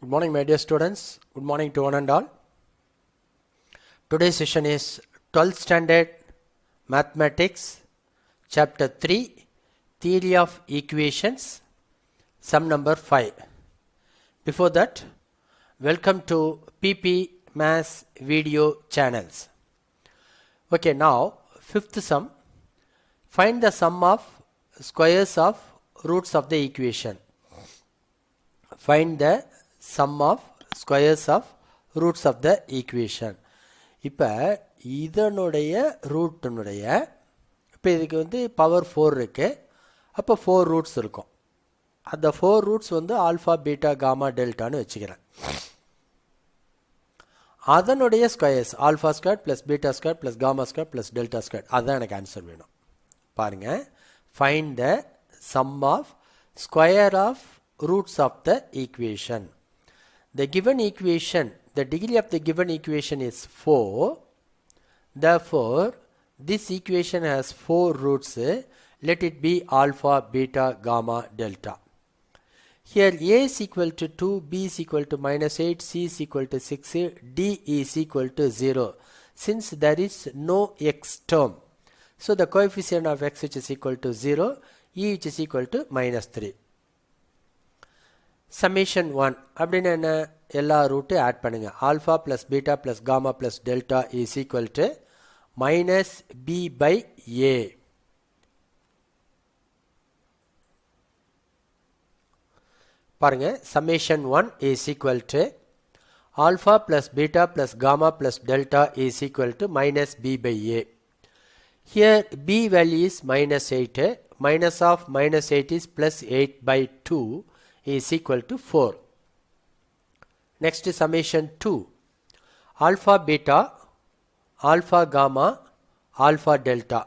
Good morning, my dear students. Good morning to one and all. Today's session is 12th standard mathematics, chapter 3, theory of equations, sum number 5. Before that, welcome to PP Maths video channels. Okay, now fifth sum. Find the sum of squares of roots of the equation. Find the sum of squares of roots of the equation. இப்போ இதனுடைய ரூட்டினுடைய இப்போ இதுக்கு வந்து power 4 இருக்கு. அப்போ 4 roots இருக்கும். அந்த 4 roots வந்து ஆல்ஃபா பீட்டா காமா டெல்டான்னு வச்சுக்கிறேன். அதனுடைய squares alpha square plus beta square plus gamma square plus delta square, அதுதான் எனக்கு ஆன்சர் வேணும். பாருங்க, find the sum of square of roots of the equation. The given equation, the degree of the given equation is 4. Therefore, this equation has 4 roots. Let it be alpha, beta, gamma, delta. Here a is equal to 2, b is equal to minus 8, c is equal to 6, d is equal to 0. Since there is no x term, so the coefficient of x which is equal to 0, e which is equal to minus 3. Summation 1 அப்படின்னா என்ன, எல்லா root add பண்ணுங்க. Alpha plus beta plus gamma plus delta is equal to minus b by a. பாருங்க, summation 1 is equal to alpha plus beta plus gamma plus delta is equal to minus b by a. Here b value is minus 8. Minus of minus 8 is plus 8 by 2 is equal to 4. Next is summation 2. Alpha beta, alpha gamma, alpha delta.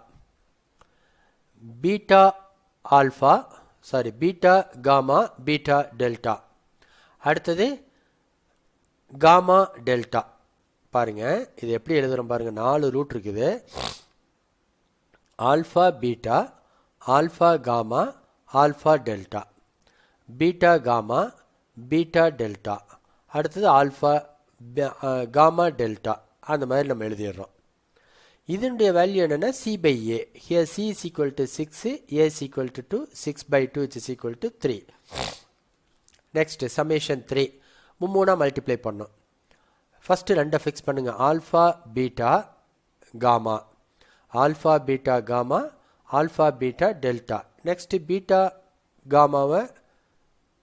Beta alpha, beta gamma, beta delta. அடுத்தது gamma delta. பாருங்க, இது எப்படி எழுதுறோம் பாருங்க, 4 root இருக்குது. Alpha beta, alpha gamma, alpha delta, beta gamma, beta delta, அடுத்தது alpha gamma delta, அந்த மாதிரி நம்ம எழுதிடுறோம். இதனுடைய வேல்யூ என்னென்னா c by a. Here c is equal to 6, a is equal to 2, 6 by 2 is equal to 3. Next summation 3 மும்மூணா multiply பண்ணோம். First ரெண்டை ஃபிக்ஸ் பண்ணுங்க, alpha beta gamma, alpha beta gamma, alpha beta delta. Next beta காமாவை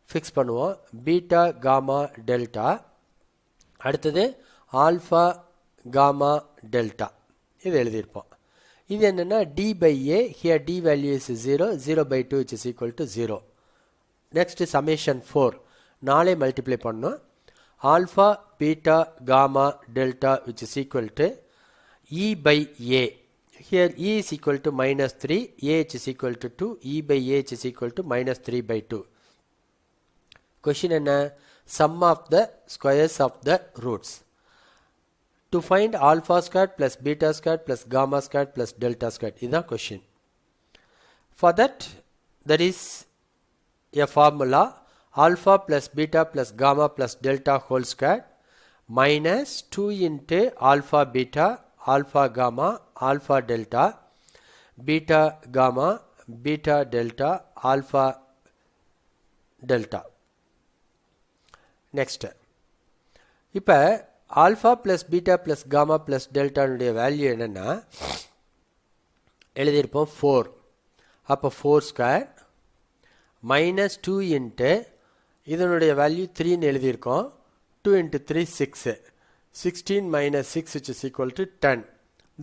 fix பண்ணுவோம், beta gamma delta. அடுத்தது alpha gamma delta, இது எழுதியிருப்போம். இது என்னென்னா d by a. Here d value is 0, 0 by 2 is equal to 0. Next summation 4 நாலே multiply பண்ணோம். Alpha beta gamma delta which is equal to e by a. Here e is equal to minus 3, a is equal to 2, e by a is equal to minus 3 by 2. Question என்ன, sum of the squares of the roots. To find alpha squared plus beta squared plus gamma squared plus delta squared. இதுதான் question. For that, there is a formula alpha plus beta plus gamma plus delta whole squared minus 2 into alpha beta, alpha gamma, alpha delta, beta gamma, beta delta, alpha delta. Next, இப்போ alpha plus beta plus gamma plus delta உடைய value என்னன்னா எழுதியிருப்போம் 4. அப்போ 4 square minus 2 into இதனுடைய value 3ன்னு எழுதியிருக்கோம். 2 into 3 6. 16 minus 6 which is equal to 10.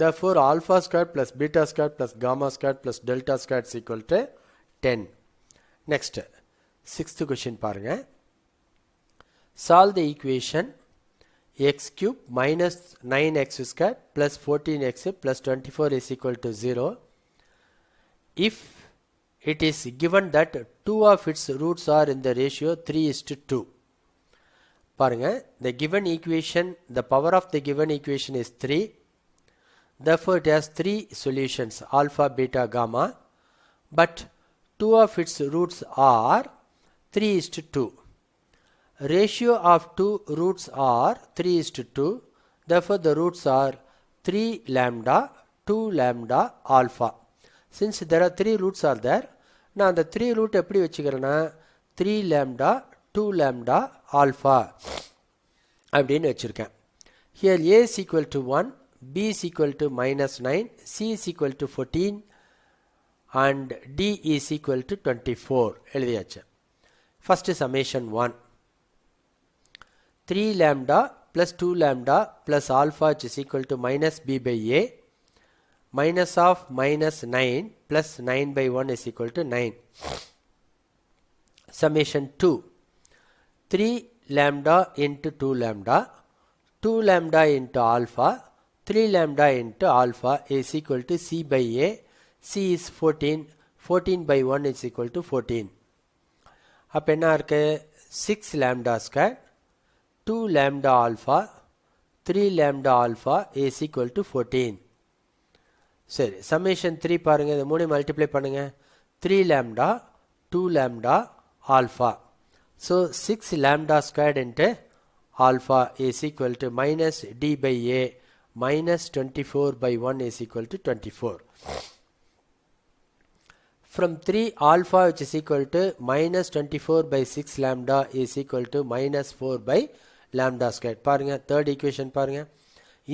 Therefore, alpha squared plus beta squared plus gamma squared plus delta squared is equal to 10. Next, sixth question பாருங்க. Solve the equation x cube minus 9x squared plus 14x plus 24 is equal to 0 if it is given that two of its roots are in the ratio 3:2. பாருங்க, the given equation, the power of the given equation is 3. Therefore, it has 3 solutions, alpha, beta, gamma. But two of its roots are 3:2. Ratio of two roots are 3:2. Therefore, the roots are 3 lambda, 2 lambda, alpha. Since there are 3 roots are there, நான் அந்த 3 root எப்படி வச்சுக்கிறேன்னா 3 lambda, 2 lambda, alpha அப்படின்னு வச்சிருக்கேன். Here a is equal to 1, b is equal to -9, c is equal to 14 and d is equal to 24 எழுதியாச்சு. First summation 1. 3 lambda plus 2 lambda plus alpha which is equal to minus b by a minus of minus 9 plus 9 by 1 is equal to 9. Summation 2. 3 lambda into 2 lambda, 2 lambda into alpha, 3 lambda into alpha is equal to c by a. c is 14, 14 by 1 is equal to 14. அப்போ என்ன இருக்கு 6 lambda square, 2 lambda alpha, 3 lambda alpha is equal to 14. சரி summation 3 பாருங்க, இந்த மூணு multiply பண்ணுங்க. 3 lambda, 2 lambda, alpha. So 6 lambda squared into alpha is equal to minus d by a minus 24 by 1 is equal to 24. From 3 alpha which is equal to minus 24 by 6 lambda is equal to minus 4 by lambda squared. பாருங்க third equation பாருங்க,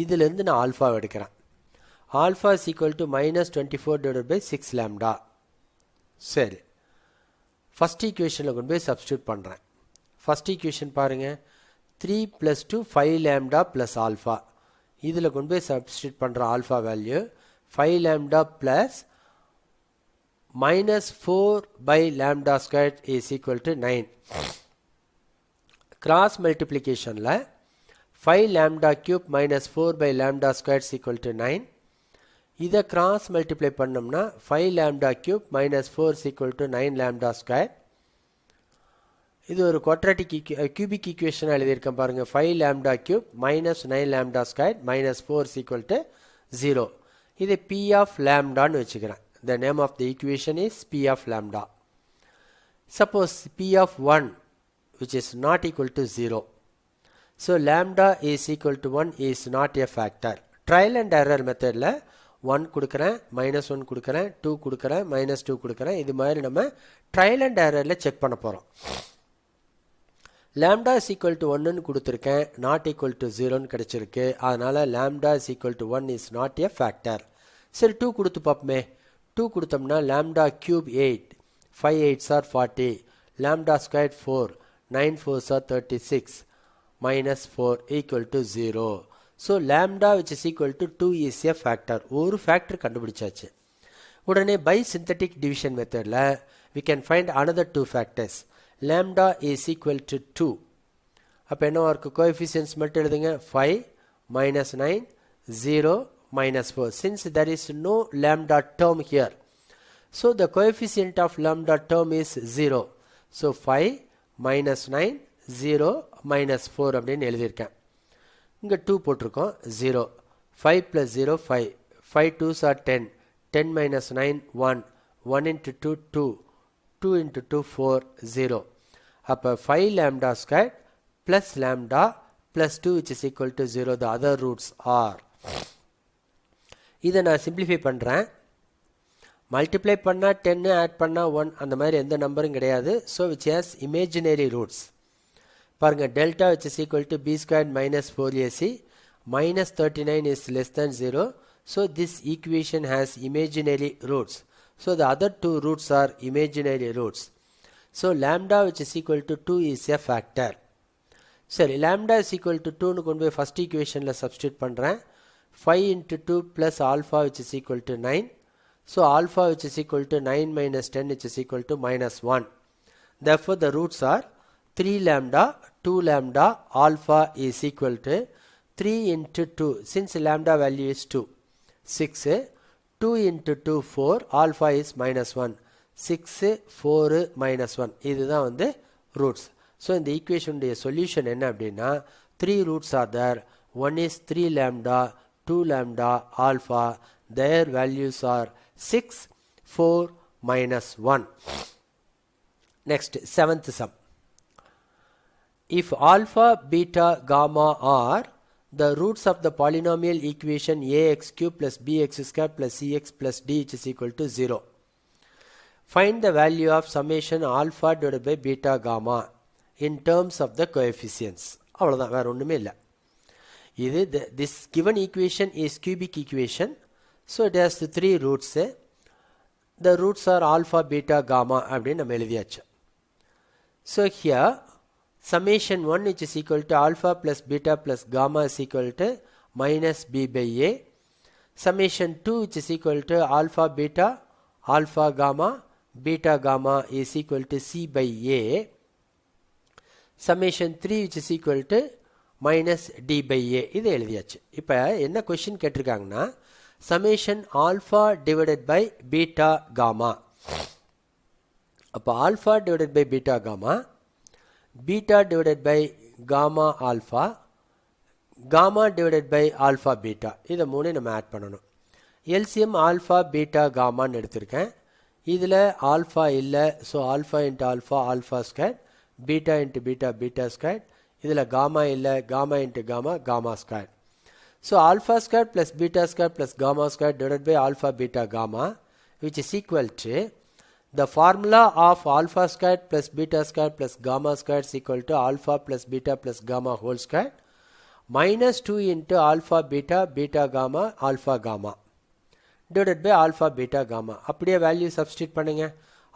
இதிலிருந்து நான் alpha எடுக்கிறேன். Alpha is equal to minus 24 divided by 6 lambda. சரி first equation கொண்டு போய் substitute பண்ணுறேன். first equation பாருங்க 3 plus 2 5 lambda plus alpha. இதில் கொண்டு போய் substitute பண்ணுற alpha value 5 lambda plus minus 4 by lambda squared is equal to 9. Cross multiplication la 5 lambda cube minus 4 by lambda squared is equal to 9. இதை cross multiply பண்ணோம்னா 5 lambda cube minus 4 is equal to 9 lambda squared. இது ஒரு quadratic cubic equation எழுதியிருக்கேன் பாருங்க. 5 lambda cube minus 9 lambda squared minus 4 is equal to 0. இது p of lambda ன்னு வச்சுக்கிறேன். The name of the equation is p of lambda. Suppose p of 1 which is not equal to 0. So lambda is equal to 1 is not a factor. Trial and error method la 1 கொடுக்கிறேன், minus 1 கொடுக்கிறேன், 2 கொடுக்கிறேன், minus 2 கொடுக்கிறேன். இது மாதிரி நம்ம trial and error ல check பண்ண போகிறோம். lambda is equal to 1 ன்னு கொடுத்துருக்கேன், not equal to 0 ன்னு கிடைச்சிருக்கு. அதனால lambda is equal to 1 is not a factor. சரி 2 கொடுத்து பார்ப்போமே. 2 கொடுத்தோம்னா lambda cube 8, 5 8s are 40, lambda squared 4, 9 4s are 36, minus 4 equal to 0. So lambda which is equal to 2 is a factor. ஒரு factor கண்டுபிடிச்சாச்சு. உடனே by synthetic division methodல we can find another 2 factors. Lambda is equal to 2. அப்போ என்னவா இருக்கு, coefficients மட்டும் எழுதுங்க. 5 minus 9 0 minus 4. Since there is no lambda term here, so the coefficient of lambda term is 0. So 5 minus 9 0 minus 4 அப்படின்னு எழுதியிருக்கேன். இங்கே 2 போட்டிருக்கோம். 0 5 plus 0 5, 5 2s are 10, 10 minus 9 1, 1 into 2 2, 2 into 2 4 0. அப்போ 5 lambda squared plus lambda plus 2 which is equal to 0. The other roots are. இதை நான் simplify பண்ணுறேன். Multiply பண்ணால் 10, add பண்ணால் 1, அந்த மாதிரி எந்த நம்பரும் கிடையாது. So which has imaginary roots. பாருங்கள் delta which is equal to b squared minus 4ac minus 39 is less than 0. So this equation has imaginary roots. So the other two roots are imaginary roots. So lambda which is equal to 2 is a factor. சரி lambda is equal to 2 னு கொண்டு போய் first equationல substitute பண்ணுறேன். 5 into 2 plus alpha which is equal to 9. So alpha which is equal to 9 minus 10 which is equal to minus 1. Therefore the roots are 3 lambda, 2 lambda, alpha is equal to 3 into 2. Since lambda value is 2. 6. 2 into 2 4. Alpha is minus 1. 6 4 minus 1. இதுதான் வந்து roots. So இந்த equation உடைய solution என்ன அப்படின்னா 3 roots are there. One is 3 lambda, 2 lambda, alpha. Their values are 6, 4, minus 1. Next, seventh sum. if alpha, beta, gamma are the roots of the polynomial equation ax cube plus bx square plus cx plus d which is equal to 0. Find the value of summation alpha divided by beta gamma in terms of the coefficients. அவ்வளவுதான், வேற ஒண்ணுமே இல்ல. இது this given equation is cubic equation, so it has the three roots. The roots are alpha, beta, gamma அப்படின்னு நம்ம எழுதியாச்சு. So here summation 1 which is equal to alpha plus beta plus gamma is equal to minus b by a. Summation 2 which is equal to alpha beta, alpha gamma, beta gamma is equal to c by a. Summation 3 which is equal to minus d by a. இது எழுதியாச்சு. இப்போ என்ன question கேட்டிருக்காங்கன்னா summation alpha divided by beta gamma. அப்போ alpha divided by beta gamma, beta divided by gamma alpha, gamma divided by alpha beta. இதை மூணு நம்ம add பண்ணணும். LCM alpha beta gamma எடுத்திருக்கேன். இதில் alpha இல்லை, so alpha into alpha, alpha squared, beta into beta, beta squared. இதில் gamma இல்லை, gamma into gamma, gamma squared. So alpha squared plus beta squared plus gamma squared divided by alpha beta gamma, which is equal to the formula of alpha squared plus beta squared plus gamma squared is equal to alpha plus beta plus gamma whole squared minus 2 into alpha beta, beta gamma, alpha gamma divided by alpha beta gamma. அப்படியே value substitute பண்ணுங்க.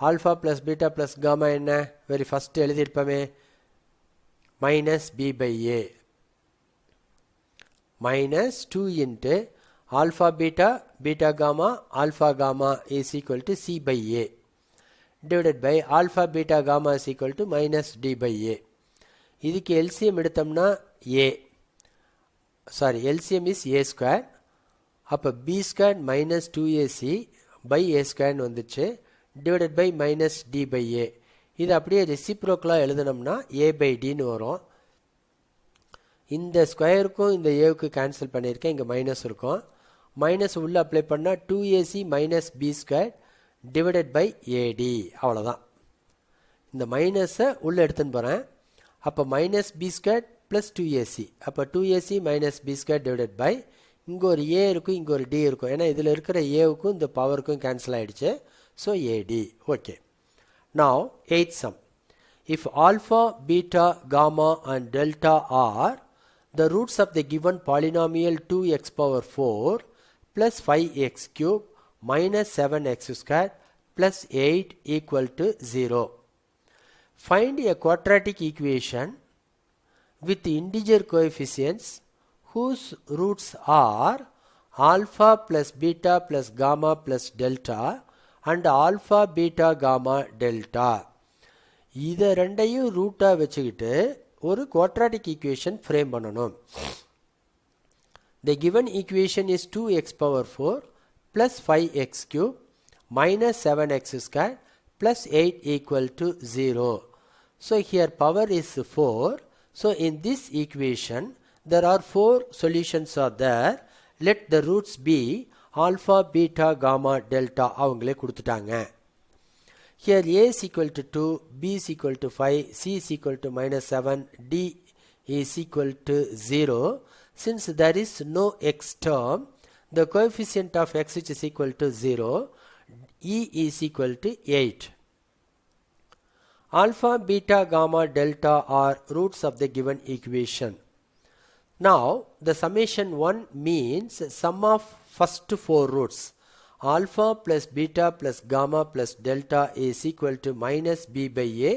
alpha plus beta plus gamma என்ன? very first எழுதியிருப்போமே, minus b by a minus 2 into alpha beta, beta gamma, alpha gamma is equal to c by a divided by alpha beta gamma is equal to minus d by a. இதுக்கு LCM எடுத்தோம்னா a, sorry, LCM is a square. அப்போ b squared minus 2ac by a squared வந்துச்சு divided by minus d by a. இது அப்படியே ரெசிப்ரோக்கலாக எழுதணும்னா a by dன்னு வரும். இந்த ஸ்கொயருக்கும் இந்த ஏவுக்கு கேன்சல் பண்ணியிருக்கேன், இங்கே மைனஸ் இருக்கும். மைனஸ் உள்ளே அப்ளை பண்ணால் 2ac minus b square divided by a d. அவ்வளோதான். இந்த மைனஸை உள்ளே எடுத்துன்னு போகிறேன். அப்போ minus b square plus 2ac, அப்போ 2ac minus b square divided by, இங்கே ஒரு ஏ இருக்கும், இங்கே ஒரு டி இருக்கும். ஏன்னா இதில் இருக்கிற ஏவுக்கும் இந்த பவருக்கும் கேன்சல் ஆகிடுச்சு. So a d. Okay. Now eighth sum. If alpha, beta, gamma and delta are the roots of the given polynomial 2x power 4 plus 5x cube minus 7x squared plus 8 equal to 0. Find a quadratic equation with integer coefficients whose roots are alpha plus beta plus gamma plus delta and alpha beta gamma delta. இதை ரெண்டையும் ரூட்டாக வச்சுக்கிட்டு ஒரு quadratic equation frame பண்ணணும். The given equation is 2x power 4 plus 5x cube minus 7x squared plus 8 equal to 0. So here power is 4. So in this equation there are 4 solutions are there. Let the roots be alpha, beta, gamma, delta. அவங்களே கொடுத்துட்டாங்க. Here a is equal to 2, b is equal to 5, c is equal to minus 7, d is equal to 0. Since there is no x term, the coefficient of x which is equal to 0, e is equal to 8. Alpha, beta, gamma, delta are roots of the given equation. Now the summation 1 means sum of first 4 roots. Alpha plus beta plus gamma plus delta is equal to minus b by a.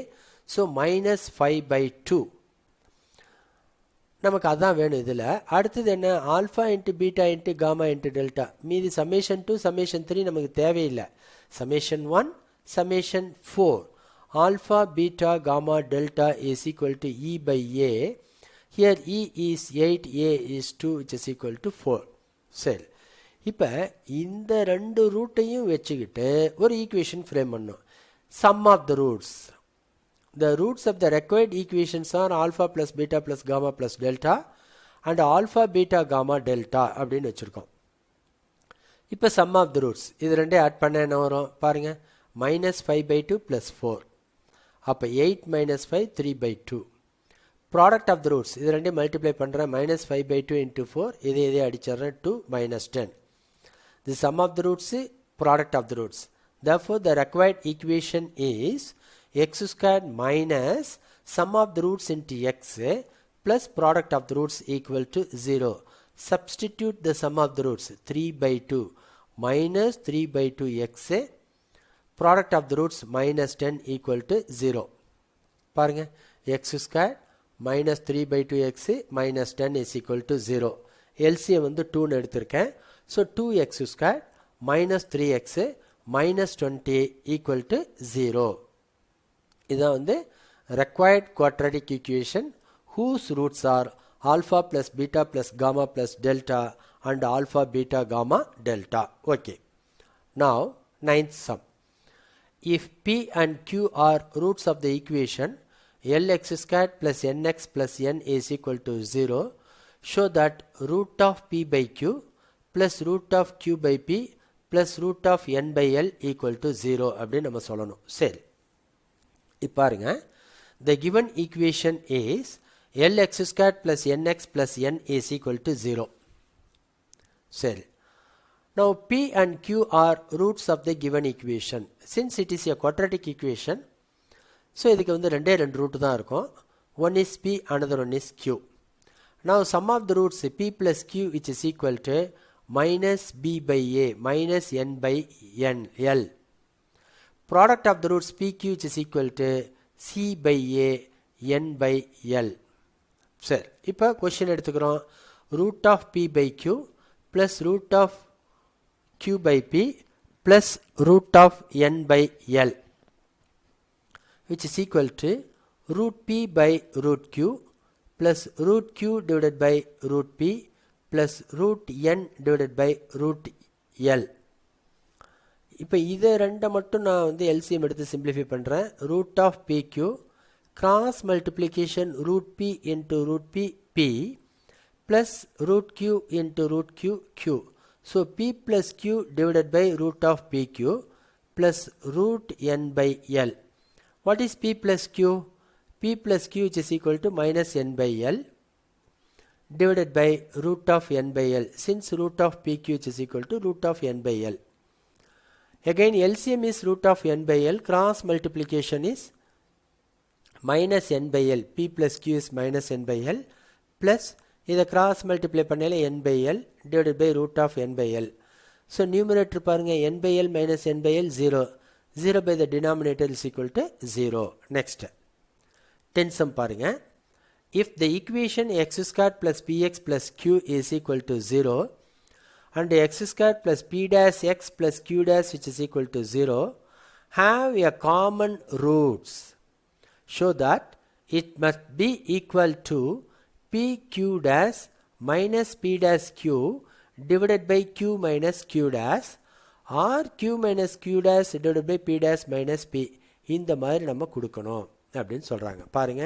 So minus 5 by 2. நமக்கு அதான் வேணும். இதில் அடுத்தது என்ன? Alpha into beta into gamma into delta. மீதி summation 2 summation 3 நமக்கு தேவையில்லை. Summation 1 summation 4 alpha beta gamma delta is equal to e by a. Here e is 8, a is 2 which is equal to 4. சரி, இப்போ இந்த ரெண்டு ரூட்டையும் வச்சுக்கிட்டு ஒரு ஈக்குவேஷன் ஃப்ரேம் பண்ணும். Sum of the roots. The roots of the required equations are alpha plus beta plus gamma plus delta and alpha beta gamma delta அப்படின்னு வச்சுருக்கோம். இப்போ sum of the roots இது ரெண்டே ஆட் பண்ண என்ன வரும் பாருங்கள். minus 5 by 2 plus 4. அப்போ 8 minus 5 3 by 2 product of the roots இது ரெண்டையும் மல்டிப்ளை பண்ணுறேன் -5/2 into 4 இதை அடிச்சிடுறேன் 2 - 10. The sum of the roots product of the roots. Therefore the required equation is x squared minus sum of the roots into x plus product of the roots equal to 0. Substitute the sum of the roots 3/2 minus 3/2 x product of the roots minus 10 equal to 0. பாருங்க x squared minus 3/2 x minus 10 is equal to 0. LCM வந்து 2 எடுத்திருக்கேன். So 2x squared minus 3x minus 20 equal to 0. இதான் வந்து required quadratic equation whose roots are alpha plus beta plus gamma plus delta and alpha beta gamma delta. Okay. Now 9th sum. If p and q are roots of the equation Lx squared plus nx plus n is equal to 0, show that root of p by q plus root of q by p plus root of n by L equal to 0 அப்படி நம்ம சொல்லணும். சரி இப்பாருங்க the given equation is Lx squared plus nx plus n is equal to 0. சரி now p and q are roots of the given equation. Since it is a quadratic equation, so இதுக்கு வந்து ரெண்டே root தான் இருக்கும். One is p, another one is q. Now sum of the roots p plus q which is equal to minus b by a minus n by n l. Product of the roots pq which is equal to c by a n by l. சரி இப்போ question எடுத்துக்கிறோம். root of p by q plus root of q by p plus root of n by l which is equal to root p by root q plus root q divided by root p plus root n divided by root l. இப்போ இதை ரெண்டை மட்டும் நான் வந்து LCM எடுத்து simplify பண்ணுறேன். root of pq cross multiplication root p into root p p plus root q into root q q. So p plus q divided by root of pq plus root n by l. What is p plus q? P plus q which is equal to minus n by l divided by root of n by l, since root of pq which is equal to root of n by l. Again LCM is root of n by l, cross multiplication is minus n by l, p plus q is minus n by l plus இதை cross multiply பண்ணாலே n by l divided by root of n by l. So numerator பாருங்க n by l minus n by l 0. 0 by the denominator is equal to 0. Next 10th sum பாருங்க. If the equation x squared plus px plus q is equal to 0 and x squared plus p dash x plus q dash which is equal to 0 have a common roots, show that it must be equal to pq dash minus p dash q divided by q minus q dash or q minus q dash divided by p dash minus p. இந்த மாதிரி நம்ம கொடுக்கணும் அப்படின்னு சொல்றாங்க. பாருங்க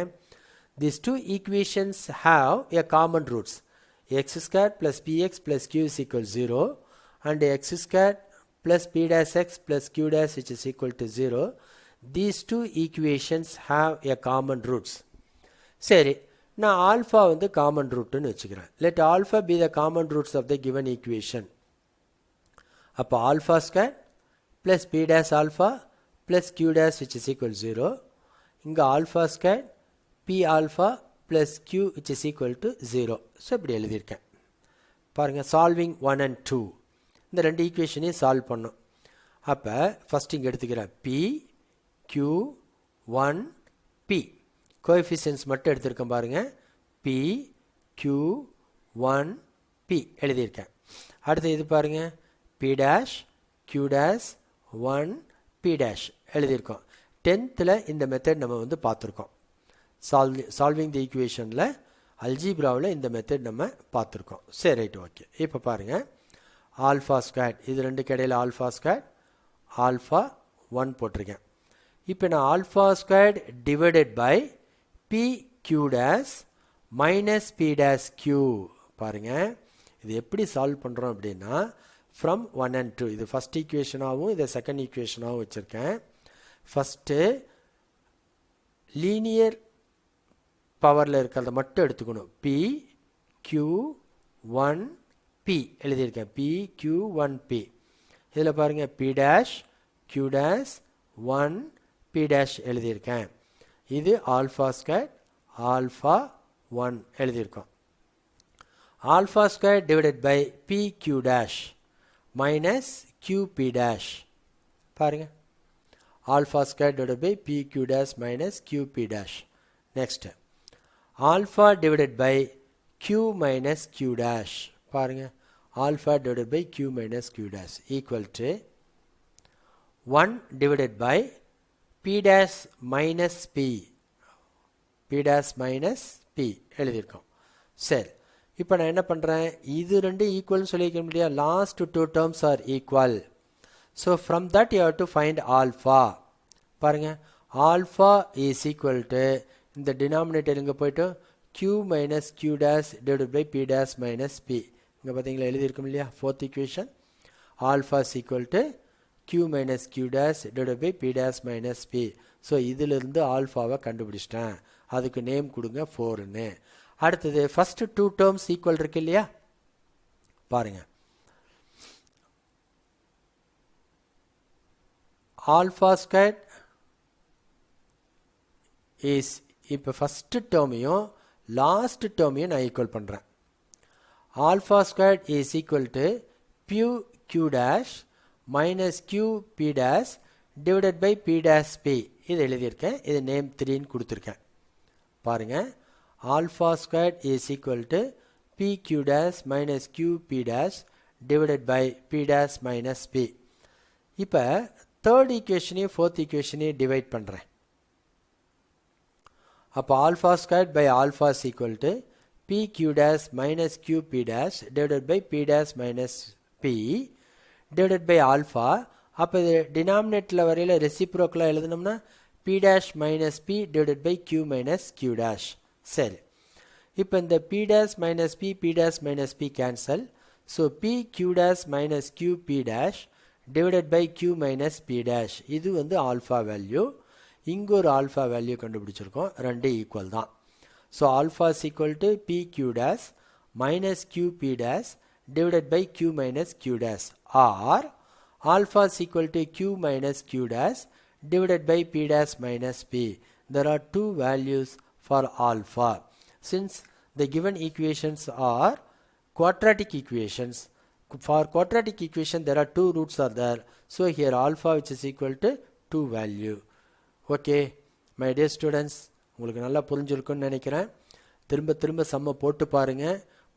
these two equations have a common roots. X squared plus px plus q is equal to 0 and x squared plus p dash x plus q dash which is equal to 0. These two equations have a common roots. சரி நான் alpha வந்து common ரூட்னு வச்சுக்கிறேன். let alpha be the common roots of the given equation. அப்போ alpha square plus p dash alpha plus q dash which is equal to 0. இங்கே alpha square p alpha plus q which is equal to 0. So இப்படி எழுதியிருக்கேன். பாருங்கள் solving 1 and 2 இந்த ரெண்டு ஈக்குவேஷனையும் solve பண்ணோம். அப்போ first இங்கே எடுத்துக்கிறேன் p q 1 p கோஎஃபிஷியன்ஸ் மட்டும் எடுத்திருக்கேன் பாருங்கள் p q 1 p எழுதியிருக்கேன். அடுத்து இது பாருங்கள் p dash q dash 1 p dash எழுதியிருக்கோம். 10th இந்த மெத்தட் நம்ம வந்து பார்த்துருக்கோம். சால்விங் தி ஈக்குவேஷனில் அல்ஜீப்ராவில் இந்த மெத்தட் நம்ம பார்த்துருக்கோம். சரி ரைட் ஓகே. இப்போ பாருங்கள் ஆல்ஃபா ஸ்கொயர் இது ரெண்டுக்கு இடையில் ஆல்ஃபா ஸ்கொயர் ஆல்ஃபா 1 போட்டிருக்கேன். இப்போ நான் alpha square divided by p q dash minus p dash q. பாருங்கள் இது எப்படி சால்வ் பண்ணுறோம் அப்படின்னா ஃப்ரம் 1 and 2 இது ஃபஸ்ட் ஈக்குவேஷனாகவும் இதை செகண்ட் ஈக்குவேஷனாகவும் வச்சுருக்கேன். ஃபஸ்ட்டு லீனியர் பவரில் இருக்கிறத மட்டும் எடுத்துக்கணும். P Q 1 P எழுதியிருக்கேன். P Q 1 P. இதில் பாருங்கள் P dash Q dash 1 P dash எழுதியிருக்கேன். இது ஆல்ஃபா ஸ்கொயர் ஆல்ஃபா 1 எழுதியிருக்கோம். Alpha square divided by P Q dash minus Q P dash. பாருங்கள் alpha square divided by P Q dash minus Q P dash. Next alpha divided by Q minus Q dash. பாருங்க alpha divided by Q minus Q dash equal to 1 divided by P dash minus P. P dash minus P எழுதியிருக்கோம். சரி இப்போ நான் என்ன பண்ணுறேன், இது ரெண்டு ஈக்குவல்னு சொல்லிக்க முடியாது. Last two terms are equal. So from that you have to find alpha. பாருங்க alpha is equal to இந்த denominator இங்க போய்ட்டு Q minus Q dash divided by P dash minus P. இங்க பாத்தீங்களா எழுதி இருக்கும் இல்லையா, fourth equation. Alpha is equal to Q minus Q dash divided by P dash minus P. So இதிலிருந்து ஆல்ஃபாவை கண்டுபிடிச்சிட்டேன். அதுக்கு நேம் கொடுங்க 4ன்னு. அடுத்தது first two terms equal இருக்கு இல்லையா, பாருங்க alpha squared is இப்போ first termையும் last termையும் நான் equal பண்ணுறேன். alpha squared is equal to P Q dash minus Q P dash divided by P dash P. இது எழுதியிருக்கேன், இது நேம் 3ன்னு கொடுத்துருக்கேன். பாருங்க alpha squared is equal to P Q dash minus Q P dash divided by P dash minus P. இப்போ third equationையும் fourth equationையும் divide பண்ணுறேன். அப்போ alpha squared by alpha is equal to P Q dash minus Q P dash divided by P dash minus P divided by alpha. அப்போ இது டினாமினேட்டில் வரையில் ரெசிப்ரோக்கலாக எழுதணும்னா P dash minus P divided by Q minus Q dash. சரி இப்போ இந்த P dash minus P, P dash minus P cancel. So P Q dash minus Q P dash divided by Q minus P dash. இது வந்து alpha value. இங்கு ஒரு alpha value கண்டுபிடிச்சிருக்கோம், ரெண்டு equal தான். So alpha is equal to P Q dash minus Q P dash divided by Q minus Q dash, or alpha is equal to Q minus Q dash divided by P dash minus P. There are two values for alpha. Since the given equations are quadratic equations, for quadratic equation there are two roots are there. So here alpha which is equal to 2 value. Okay my dear students, உங்களுக்கு நல்லா புரிஞ்சிருக்கும்னு நினைக்கிறேன். திரும்ப திரும்ப சம்ம போட்டு பாருங்க,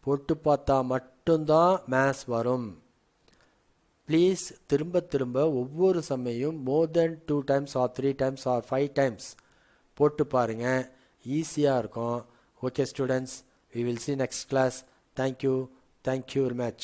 போட்டு பார்த்தா மட்டும்தான் மேத்ஸ் வரும். ப்ளீஸ் திரும்ப திரும்ப ஒவ்வொரு சம்மையும் more than 2 times or 3 times or 5 times போட்டு பாருங்க, ஈஸியாக இருக்கும். Okay students, we will see next class. Thank you very much.